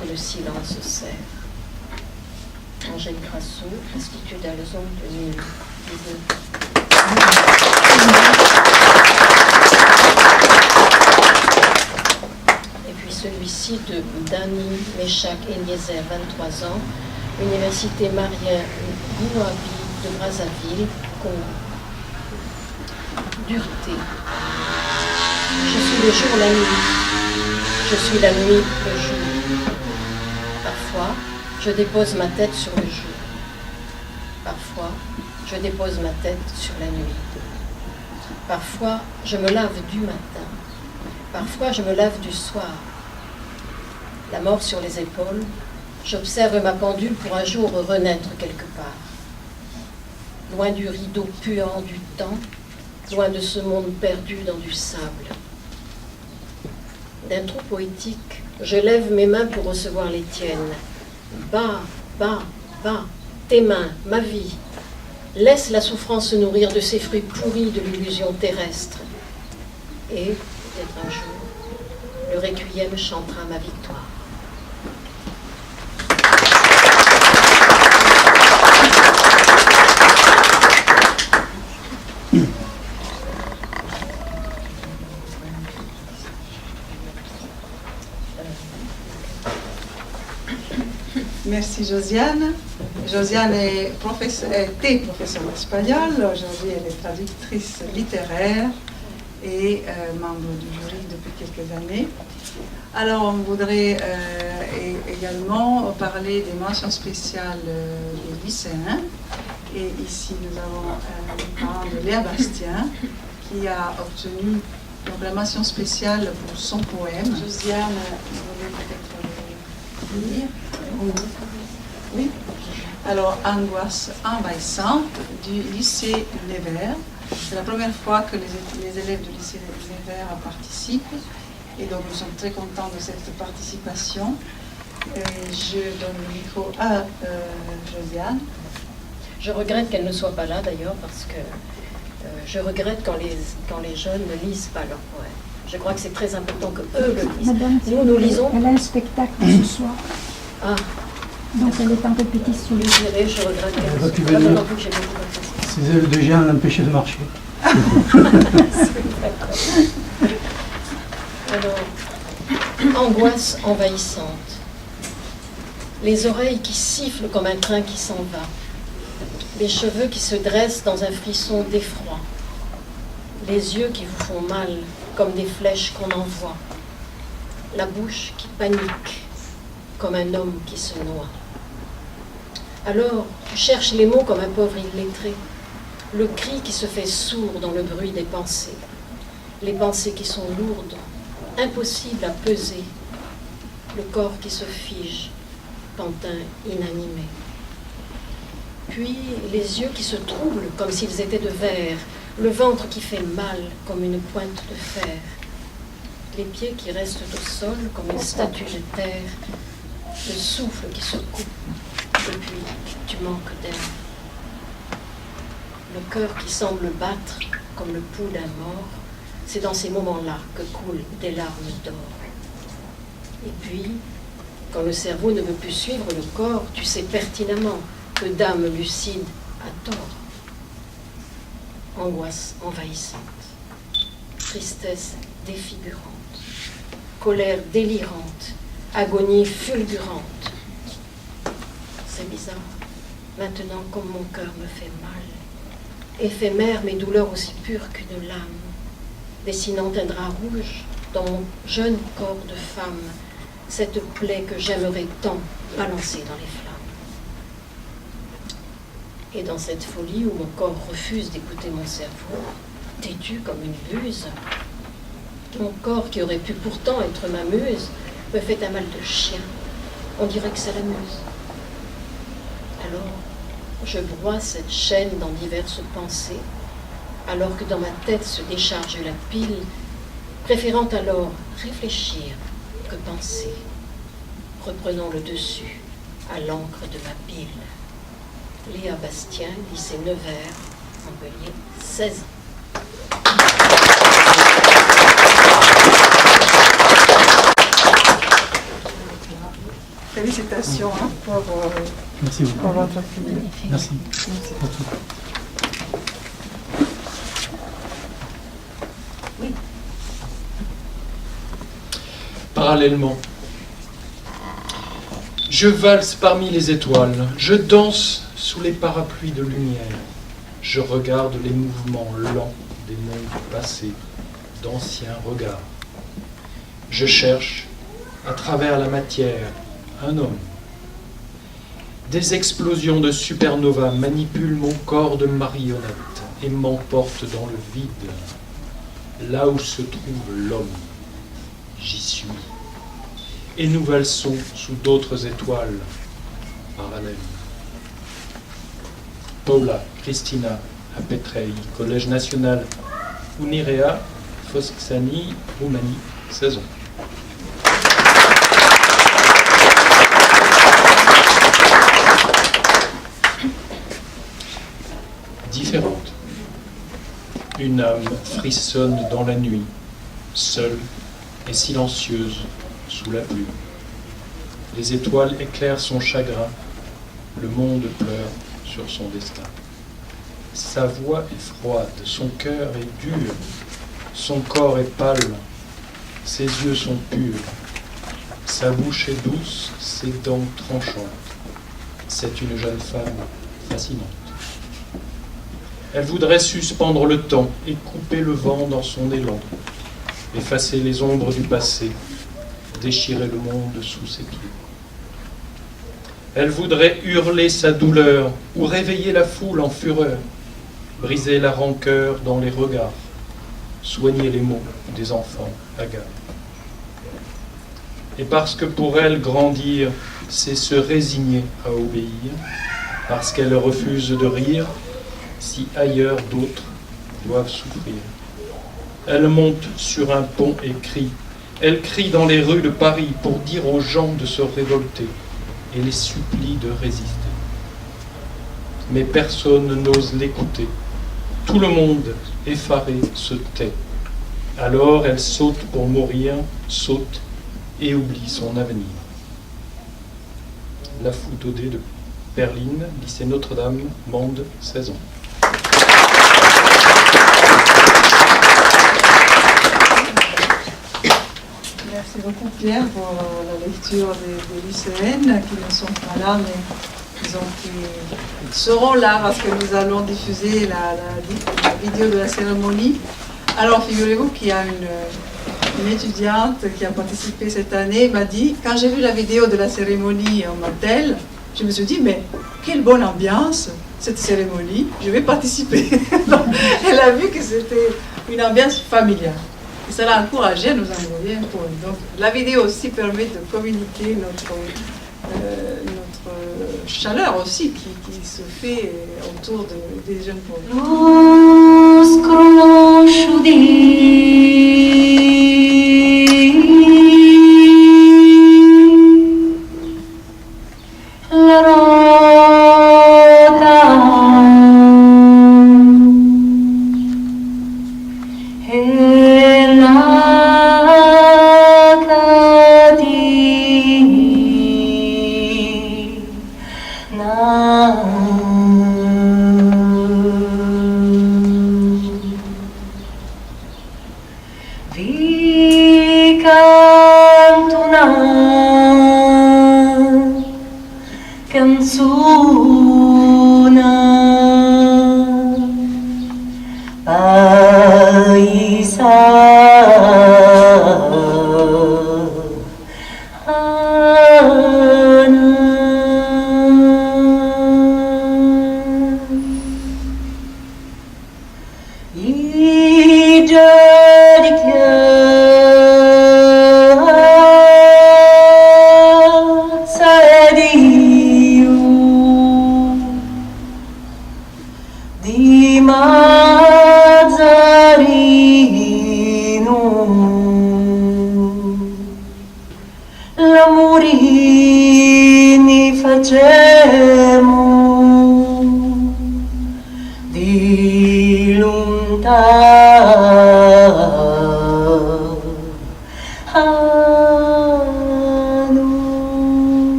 que le silence serre. Angèle Grasso, Institut d'Alzon de Nîmes. Et puis celui-ci de Dani Meshach Eliezer, 23 ans, Université Marien Gouabi de Brazzaville, Congo. Dureté. Je suis le jour, la nuit. Je suis la nuit, le jour. Parfois, je dépose ma tête sur le jour. Parfois, je dépose ma tête sur la nuit. Parfois, je me lave du matin. Parfois, je me lave du soir. La mort sur les épaules, j'observe ma pendule pour un jour renaître quelque part. Loin du rideau puant du temps, loin de ce monde perdu dans du sable. D'un trou poétique, je lève mes mains pour recevoir les tiennes. Bas, bas, bas, tes mains, ma vie. Laisse la souffrance se nourrir de ces fruits pourris de l'illusion terrestre. Et, peut-être un jour, le requiem chantera ma victoire. Merci Josiane. Josiane était professeure d'espagnol, aujourd'hui elle est traductrice littéraire et membre du jury depuis quelques années. Alors, on voudrait également parler des mentions spéciales des lycéens. Et ici, nous avons le parent de Léa Bastien, qui a obtenu donc, la mention spéciale pour son poème. Josiane, vous voulez peut-être le lire? Oui. Alors, Angoisse envahissante du lycée Les Verts. C'est la première fois que les élèves du lycée Les Verts participent. Et donc, nous sommes très contents de cette participation. Je donne le micro à Josiane. Je regrette qu'elle ne soit pas là d'ailleurs parce que je regrette quand les jeunes ne lisent pas leurs poèmes. Je crois que c'est très important que eux le lisent. Madame, nous lisons. Elle a un spectacle ce soir. Ah. Donc elle est en répétition. Je dirais, je regrette qu'elle ne soit pas là non plus que j'ai beaucoup apprécié. Ces élèves de Jean l'empêchaient de marcher. Alors, angoisse envahissante. Les oreilles qui sifflent comme un train qui s'en va. Les cheveux qui se dressent dans un frisson d'effroi. Les yeux qui vous font mal comme des flèches qu'on envoie. La bouche qui panique comme un homme qui se noie. Alors, tu cherches les mots comme un pauvre illettré. Le cri qui se fait sourd dans le bruit des pensées. Les pensées qui sont lourdes, impossibles à peser. Le corps qui se fige, pantin inanimé. Puis les yeux qui se troublent comme s'ils étaient de verre, le ventre qui fait mal comme une pointe de fer, les pieds qui restent au sol comme une statue de terre, le souffle qui se coupe depuis tu manques d'air, le cœur qui semble battre comme le pouls d'un mort. C'est dans ces moments-là que coulent des larmes d'or. Et puis, quand le cerveau ne veut plus suivre le corps, tu sais pertinemment que d'âme lucide a tort. Angoisse envahissante, tristesse défigurante, colère délirante, agonie fulgurante. C'est bizarre, maintenant comme mon cœur me fait mal, éphémère mais douleur aussi pure qu'une lame, dessinant un drap rouge dans mon jeune corps de femme, cette plaie que j'aimerais tant balancer dans les flammes. Et dans cette folie où mon corps refuse d'écouter mon cerveau, têtu comme une buse, mon corps qui aurait pu pourtant être ma muse, me fait un mal de chien. On dirait que ça l'amuse. Alors, je broie cette chaîne dans diverses pensées, alors que dans ma tête se décharge la pile, préférant alors réfléchir que penser, reprenant le dessus à l'encre de ma pile. Léa Bastien, lycée Nevers, Montpellier, 16 ans. Félicitations pour Merci beaucoup. votre fille. Merci. Oui. Parallèlement, je valse parmi les étoiles, je danse sous les parapluies de lumière, je regarde les mouvements lents des mondes passés, d'anciens regards. Je cherche, à travers la matière, un homme. Des explosions de supernova manipulent mon corps de marionnette et m'emportent dans le vide, là où se trouve l'homme. J'y suis. Et nous valsons sous d'autres étoiles par la nuit. Paula Cristina Apetrei, Collège national Unirea, Foscani, Roumanie, 16 ans. Différente. Une âme frissonne dans la nuit, seule et silencieuse sous la pluie. Les étoiles éclairent son chagrin, le monde pleure sur son destin. Sa voix est froide, son cœur est dur, son corps est pâle, ses yeux sont purs, sa bouche est douce, ses dents tranchantes. C'est une jeune femme fascinante. Elle voudrait suspendre le temps et couper le vent dans son élan, effacer les ombres du passé, déchirer le monde sous ses pieds. Elle voudrait hurler sa douleur ou réveiller la foule en fureur, briser la rancœur dans les regards, soigner les maux des enfants hagards. Et parce que pour elle, grandir, c'est se résigner à obéir, parce qu'elle refuse de rire, si ailleurs d'autres doivent souffrir. Elle monte sur un pont et crie. Elle crie dans les rues de Paris pour dire aux gens de se révolter et les supplie de résister. Mais personne n'ose l'écouter. Tout le monde, effaré, se tait. Alors elle saute pour mourir, saute et oublie son avenir. La Foutaudée de Berline, lycée Notre-Dame, Mende, 16 ans. Merci beaucoup Pierre pour la lecture des lycéennes qui ne sont pas là, mais qui seront là parce que nous allons diffuser la vidéo de la cérémonie. Alors figurez-vous qu'il y a une étudiante qui a participé cette année m'a dit, quand j'ai vu la vidéo de la cérémonie en Mattel, je me suis dit, mais quelle bonne ambiance cette cérémonie, je vais participer. Donc, elle a vu que c'était une ambiance familiale. Et ça l'a encouragée à nous envoyer un poème. Donc la vidéo aussi permet de communiquer notre chaleur aussi qui se fait autour des jeunes poètes.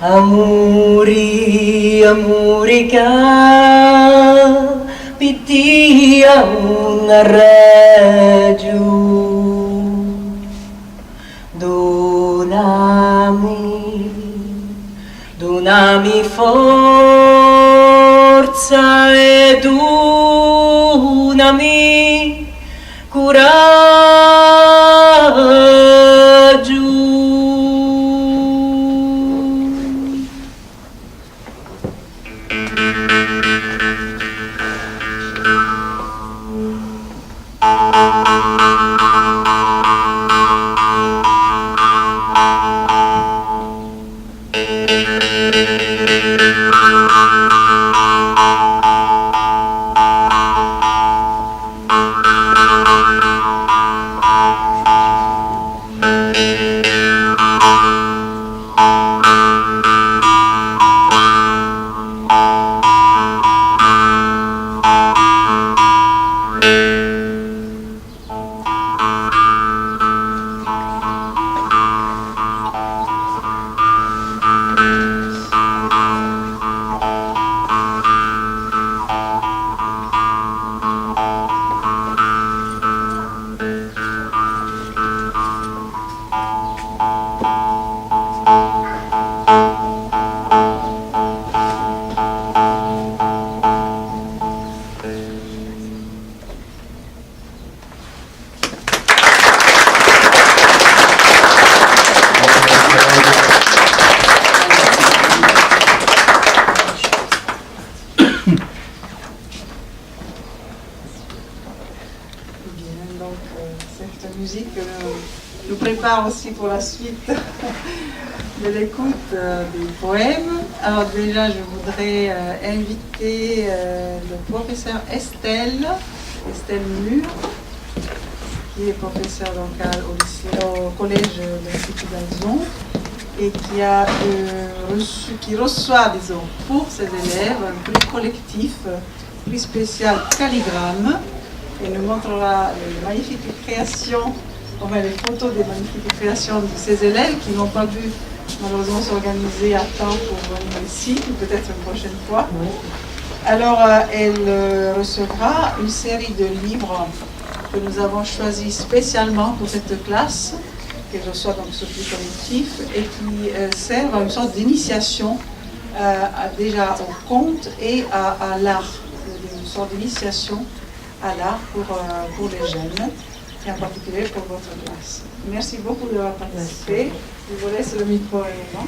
Amuri, amurika, pitia una regiu. Donami forza e donami coraggio. musique nous prépare aussi pour la suite de l'écoute des poèmes. Alors déjà, je voudrais inviter le professeur Estelle Mur, qui est professeur donc, au collège de l'Institut d'Alzon et qui reçoit, disons, pour ses élèves un prix collectif, prix spécial Calligramme, et nous montrera les magnifiques créations, enfin les photos des magnifiques créations de ses élèves qui n'ont pas pu malheureusement s'organiser à temps pour venir ici, ou peut-être une prochaine fois. Alors, elle recevra une série de livres que nous avons choisis spécialement pour cette classe, qu'elle reçoit donc ce prix collectif, et qui servent à une sorte d'initiation déjà au conte et à l'art, une sorte d'initiation à l'art pour les jeunes, et en particulier pour votre classe. Merci beaucoup d'avoir participé. Je vous laisse le micro également.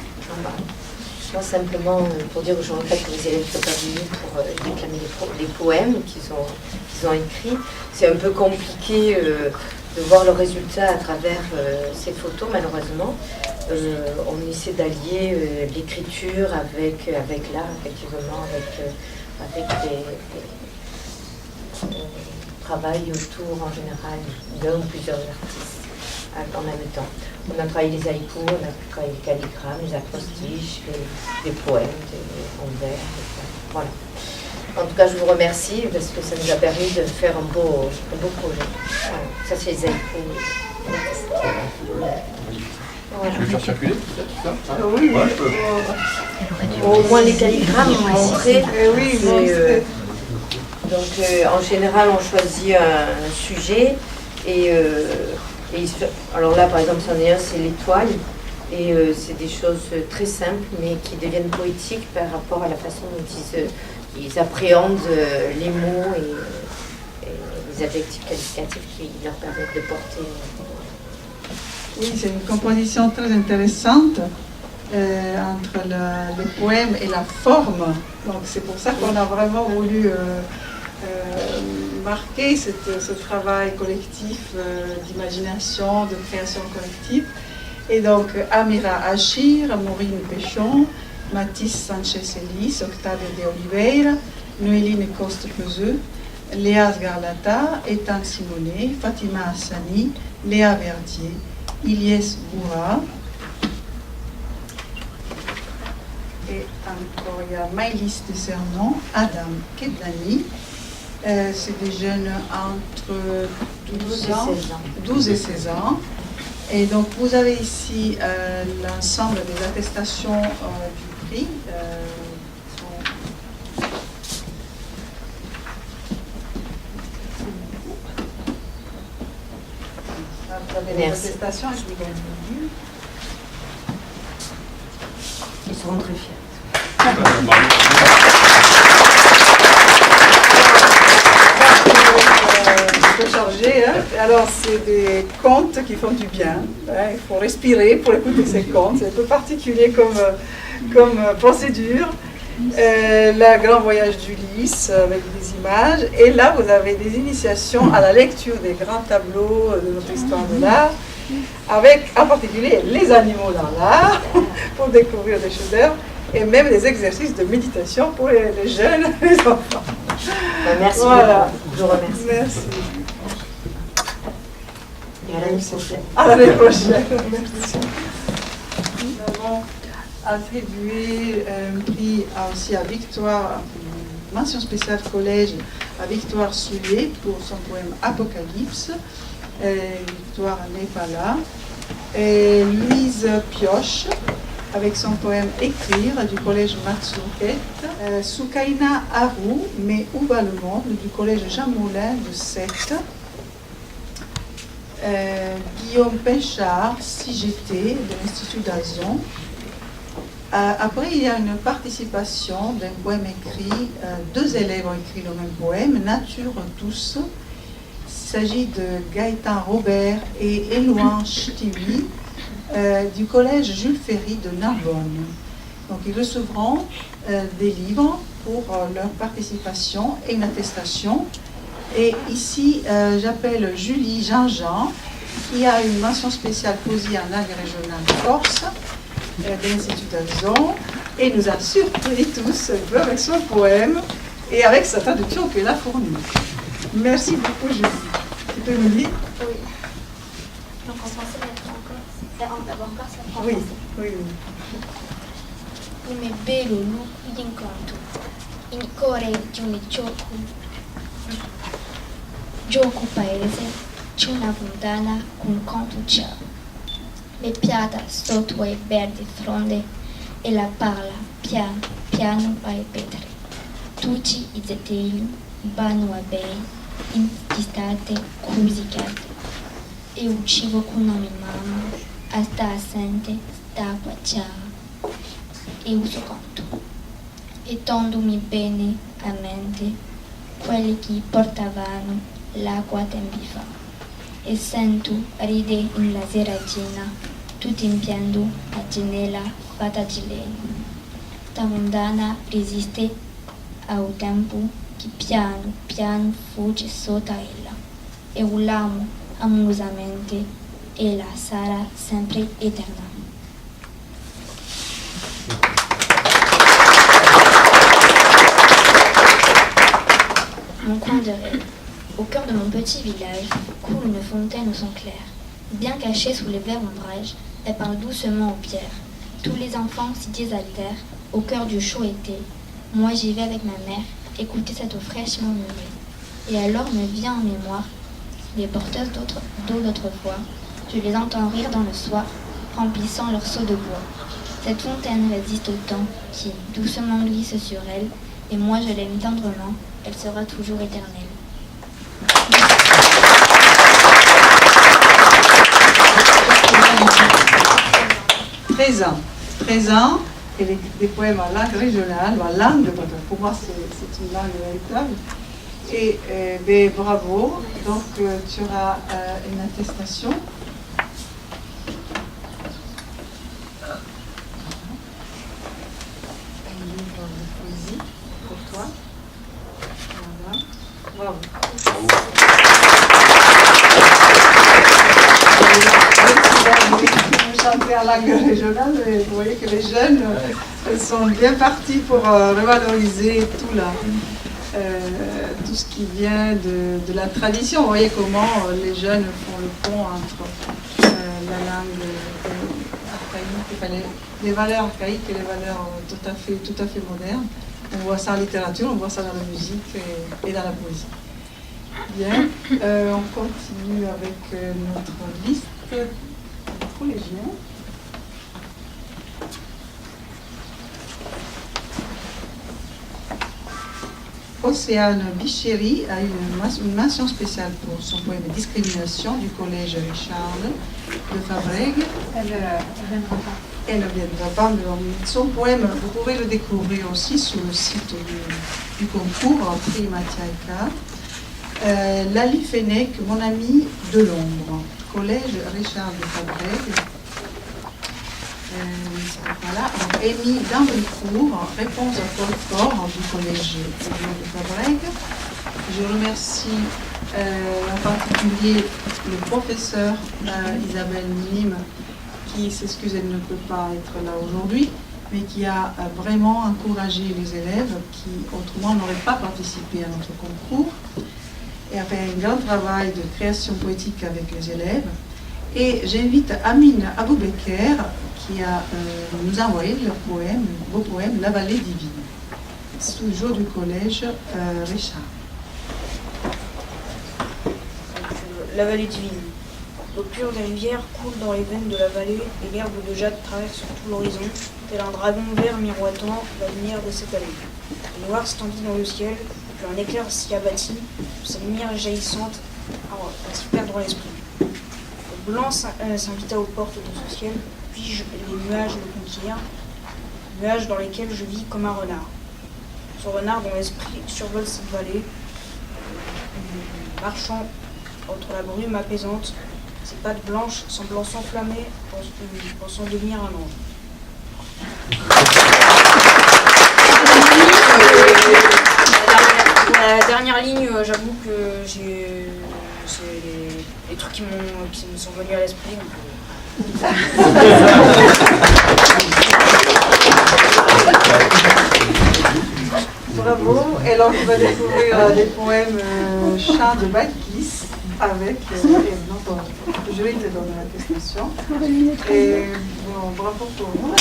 Moi, simplement, pour dire que je regrette que les élèves ne soient pas venus pour déclamer les poèmes qu'ils ont écrits. C'est un peu compliqué de voir le résultat à travers ces photos, malheureusement. On essaie d'allier l'écriture avec l'art, effectivement, avec travail autour, en général, d'un ou plusieurs artistes en même temps. On a travaillé les haïkus, on a travaillé les calligrammes, les acrostiches, les poèmes, en vers, voilà. En tout cas, je vous remercie parce que ça nous a permis de faire un beau projet. Voilà. Ça, c'est les haïkus. Je vais faire circuler peut-être ça hein? Oui, ouais, je peux. Au moins les calligrammes montrés. Oui, donc en général, on choisit un sujet et alors là, par exemple, c'en est un, c'est l'étoile. Et c'est des choses très simples, mais qui deviennent poétiques par rapport à la façon dont ils appréhendent les mots et les adjectifs qualificatifs qui leur permettent de porter. Oui, c'est une composition très intéressante entre le poème et la forme. Donc c'est pour ça qu'on a vraiment voulu marquer ce travail collectif d'imagination, de création collective. Et donc Amira Achir, Maureen Péchon, Mathis Sanchez-Elis, Octavio de Oliveira, Noéline Coste-Peseux, Léa Sgarlata, Ethan Simonet, Fatima Hassani, Léa Verdier, Ilyes Boura. Et encore, il y a Maïlis Dessernon, Adam Kedlani. C'est des jeunes entre 12 et 16 ans. Et donc, vous avez ici l'ensemble des attestations du prix. Vous avez les attestations avec les gagnants. Ils seront très fiers. Un peu chargé, hein. Alors c'est des contes qui font du bien, hein. Il faut respirer pour écouter ces contes, c'est un peu particulier comme procédure. Le grand voyage d'Ulysse avec des images, et là vous avez des initiations à la lecture des grands tableaux de notre histoire de l'art, avec en particulier les animaux dans l'art, pour découvrir des chefs-d'œuvre, et même des exercices de méditation pour les jeunes et les enfants. Merci voilà. beaucoup, je vous remercie. Merci. Et à l'année prochaine. À l'année prochaine. Merci. Nous avons attribué un prix aussi à Victoire, une mention spéciale collège à Victoire Soulier pour son poème Apocalypse. Victoire n'est pas là. Et Louise Pioche avec son poème Écrire du collège Matsuket. Soukaina Haru, Mais où va le monde du collège Jean Moulin de Sète. Guillaume Péchard, Si j'étais, de l'Institut d'Alzon. Après, il y a une participation d'un poème écrit, deux élèves ont écrit le même poème, Nature tous. Il s'agit de Gaëtan Robert et Éloin Ch'timi du collège Jules Ferry de Narbonne. Donc ils recevront des livres pour leur participation et une attestation. Et ici, j'appelle Julie Jean-Jean, qui a une mention spéciale poésie en langue régionale corse de l'Institut d'Alzon et nous a surpris tous un peu avec son poème et avec sa traduction qu'elle a fournie. Merci beaucoup, Julie. Tu peux me dire? Oui. Donc en français, d'abord encore, ça prend Oui, français. oui, oui. Come bello lupo d'incontro, in core di un gioco paese, c'è una fontana con conto ciao. Le piada sotto ai verdi fronde e la parla piano piano ai vetri. Tutti i dettagli vanno a bei, in distate crusicate. E uccido con una mano, sta assente, sta chiara. E uso conto. E tondomi bene a mente quelli che portavano l'acqua tempi fa. E sento ride in la seratina, tutti in pianto a ginella fatta di legno. La mondana resiste a un tempo che piano piano fugge sotto ella. E urlamo amorosamente e la sarà sempre eterna. Mon coin de rêve. Au cœur de mon petit village coule une fontaine au sang clair. Bien cachée sous les verts ombrages, elle parle doucement aux pierres. Tous les enfants s'y désaltèrent au cœur du chaud été. Moi j'y vais avec ma mère, écouter cette eau fraîche murmurer. Et alors me vient en mémoire les porteuses d'eau d'autrefois. Je les entends rire dans le soir, remplissant leurs seaux de bois. Cette fontaine résiste au temps qui doucement glisse sur elle, et moi je l'aime tendrement, elle sera toujours éternelle. 13 ans, et des poèmes en langue régionale, en langue, pour moi c'est une langue véritable. Et bravo, donc tu auras une attestation. Un livre de poésie pour toi. Voilà. Bravo. Vous chantez en langue régionale, mais vous voyez que les jeunes sont bien partis pour revaloriser tout ce qui vient de la tradition. Vous voyez comment les jeunes font le pont entre la langue archaïque, les valeurs archaïques et les valeurs tout à fait modernes. On voit ça en littérature, on voit ça dans la musique et dans la poésie. Bien, on continue avec notre liste collégienne. Océane Bicheri a une mention spéciale pour son poème Discrimination du collège Richard de Fabrègue. Elle ne viendra pas, mais son poème, vous pouvez le découvrir aussi sur le site du concours Prix Mathiaïka. Lali Fenech, mon ami de l'ombre, collège Richard de Fabrègue. Voilà, donc Amy Dambricourt, réponse à folklore du collège de Fabrègue. Je remercie en particulier le professeur Isabelle Nîmes, qui s'excuse, elle ne peut pas être là aujourd'hui, mais qui a vraiment encouragé les élèves qui autrement n'auraient pas participé à notre concours, et a fait un grand travail de création poétique avec les élèves. Et j'invite Amine Aboubeker qui nous a envoyé le beau poème La vallée divine, toujours du collège Richard. La vallée divine. L'eau pure des rivières coule dans les veines de la vallée et l'herbe de jade traverse tout l'horizon, tel un dragon vert miroitant la lumière de cette allée. Le noir s'étendit dans le ciel, puis un éclair s'y abattit, sa lumière jaillissante à s'y perdre l'esprit. Le blanc s'invita aux portes de ce ciel, puis les nuages le conquirent, nuages dans lesquels je vis comme un renard. Ce renard dont l'esprit survole cette vallée, marchant entre la brume apaisante, ses pattes blanches semblant s'enflammer, pensant devenir un ange. La dernière ligne, j'avoue que les trucs qui me sont venus à l'esprit. Bravo. Et alors, on va découvrir les poèmes Chants de Bakis avec le jury te donne l'attestation. Et bon, bravo pour vous.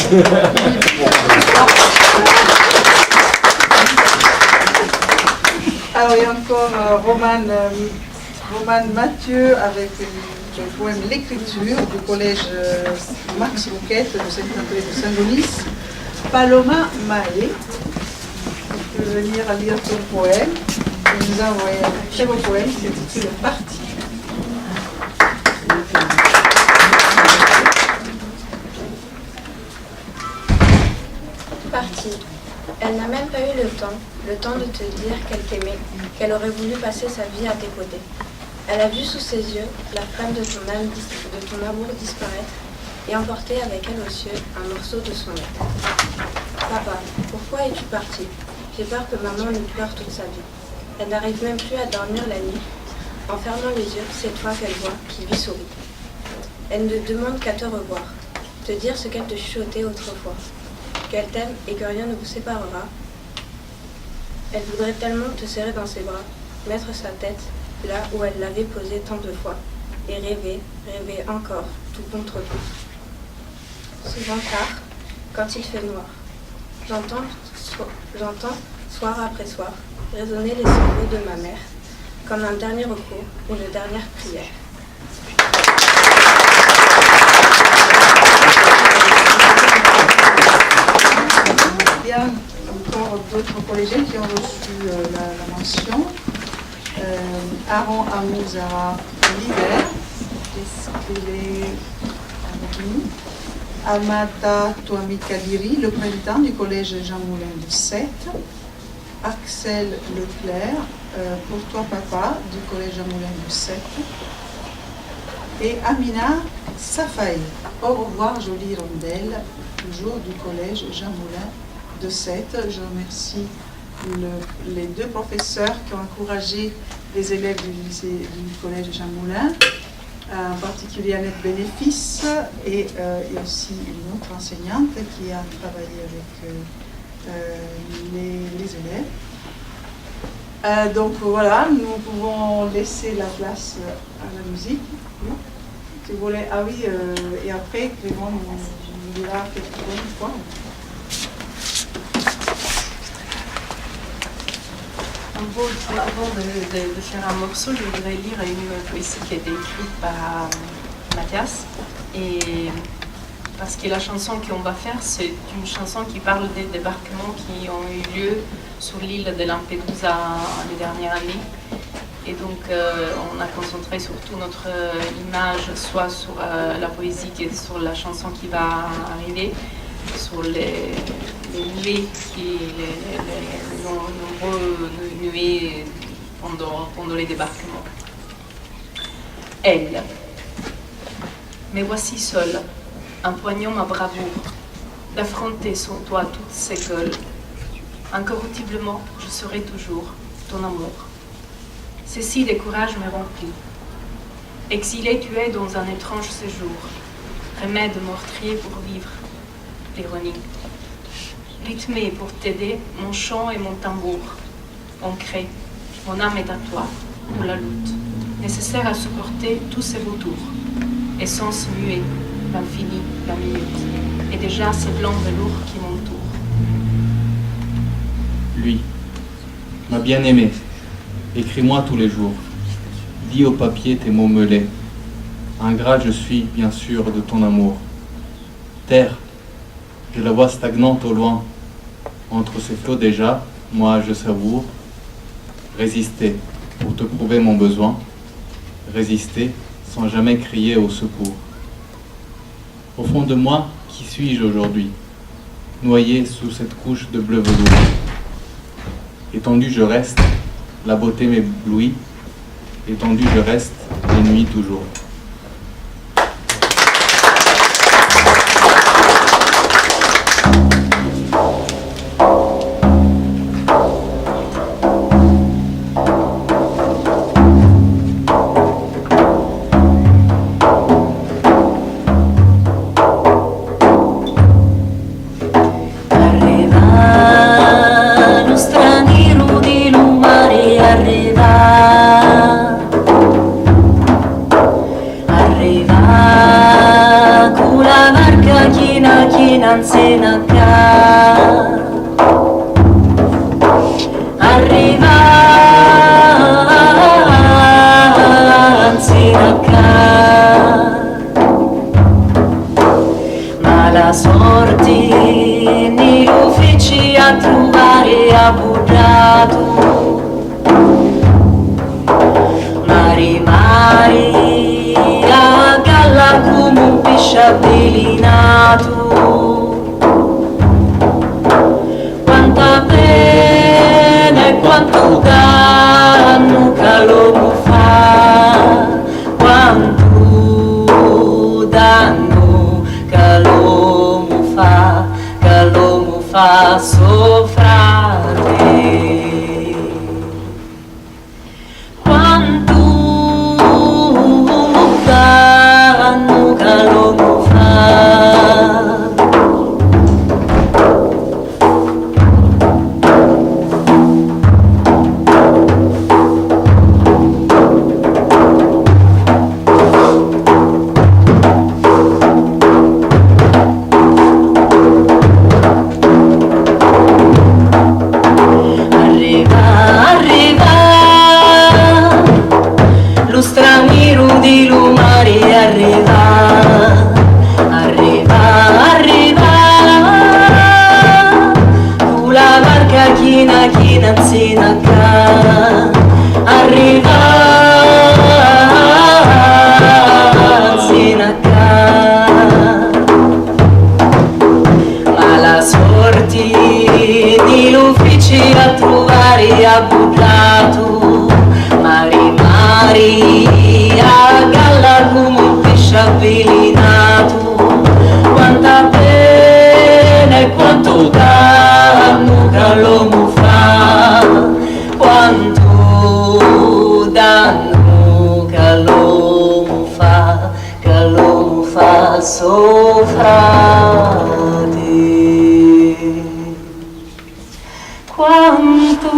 Alors, il y a encore Romane Mathieu avec le poème L'écriture du collège Max Rouquette de Saint-André de Saint-Gonis. Paloma Maé, tu peux venir à lire ton poème. Il nous a envoyé un très beau poème qui s'intitule Partie. Partie. Elle n'a même pas eu le temps de te dire qu'elle t'aimait, qu'elle aurait voulu passer sa vie à tes côtés. Elle a vu sous ses yeux la flamme de ton âme, de ton amour disparaître et emporter avec elle aux cieux un morceau de son être. Papa, pourquoi es-tu parti? J'ai peur que maman nous pleure toute sa vie. Elle n'arrive même plus à dormir la nuit. En fermant les yeux, c'est toi qu'elle voit, qui lui sourit. Elle ne demande qu'à te revoir, te dire ce qu'elle te chuchotait autrefois, qu'elle t'aime et que rien ne vous séparera. Elle voudrait tellement te serrer dans ses bras, mettre sa tête là où elle l'avait posée tant de fois, et rêver, rêver encore, tout contre tout. Souvent tard, quand il fait noir, j'entends, soir après soir, résonner les sanglots de ma mère, comme un dernier recours, une dernière prière. Il y a encore d'autres collégiens qui ont reçu la mention. Aaron Amouzara l'hiver, est-ce qu'il est avec nous? Amata Touami Kadiri, le président du collège Jean Moulin de Sète. Axel Leclerc, pour toi papa, du collège Jean Moulin de Sète. Et Amina Safaï, au revoir jolie rondelle, toujours du collège Jean Moulin de Sète. Je remercie les deux professeurs qui ont encouragé les élèves du collège Jean Moulin, en particulier Annette Bénéfice, et il y a aussi une autre enseignante qui a travaillé avec les élèves. Donc voilà, nous pouvons laisser la place à la musique. Si vous voulez, ah oui, et après, Clément nous dira quelque chose une fois. Avant de faire un morceau, je voudrais lire une poésie qui a été écrite par Mathias. Et parce que la chanson qu'on va faire, c'est une chanson qui parle des débarquements qui ont eu lieu sur l'île de Lampedusa les dernières années. Et donc, on a concentré surtout notre image, soit sur la poésie que sur la chanson qui va arriver, sur les nuées, les nombreux nuées pendant les débarquements. Elle. Mais voici seule, empoignant ma bravoure, d'affronter sans toi toutes ces gueules. Incorruptiblement, je serai toujours ton amour. Ceci de courage me remplit. Exilé, tu es dans un étrange séjour, remède meurtrier pour vivre, l'ironie. Rythmé pour t'aider, mon chant et mon tambour. Ancré, mon âme est à toi, pour la lutte, nécessaire à supporter tous ces vautours. Essence muée, l'infini, la minute, et déjà ces blancs velours qui m'entourent. Lui, ma bien-aimée, écris-moi tous les jours. Dis au papier tes mots meulés. Ingrat je suis, bien sûr, de ton amour. Terre, je la vois stagnante au loin. Entre ces flots déjà, moi je savoure. Résister pour te prouver mon besoin. Résister sans jamais crier au secours. Au fond de moi, qui suis-je aujourd'hui? Noyé sous cette couche de bleu velours. Étendu je reste, la beauté m'éblouit. Étendu je reste, les nuits toujours. avvelinato. Quanta pena e quanto danno che l'uomo fa, quanto danno che l'uomo fa soffrire. Quanto danno che l'uomo fa. Lo straniero di lumare arriva, tu la barca china zina ca, arriva zina ca, ma la sorte di l'ufficio a trovare ha buttato, mari a galla come un pesce avvelinato. Quanta pena e quanto danno che l'uomo fa, quanto danno che l'uomo fa soffrire. Quanto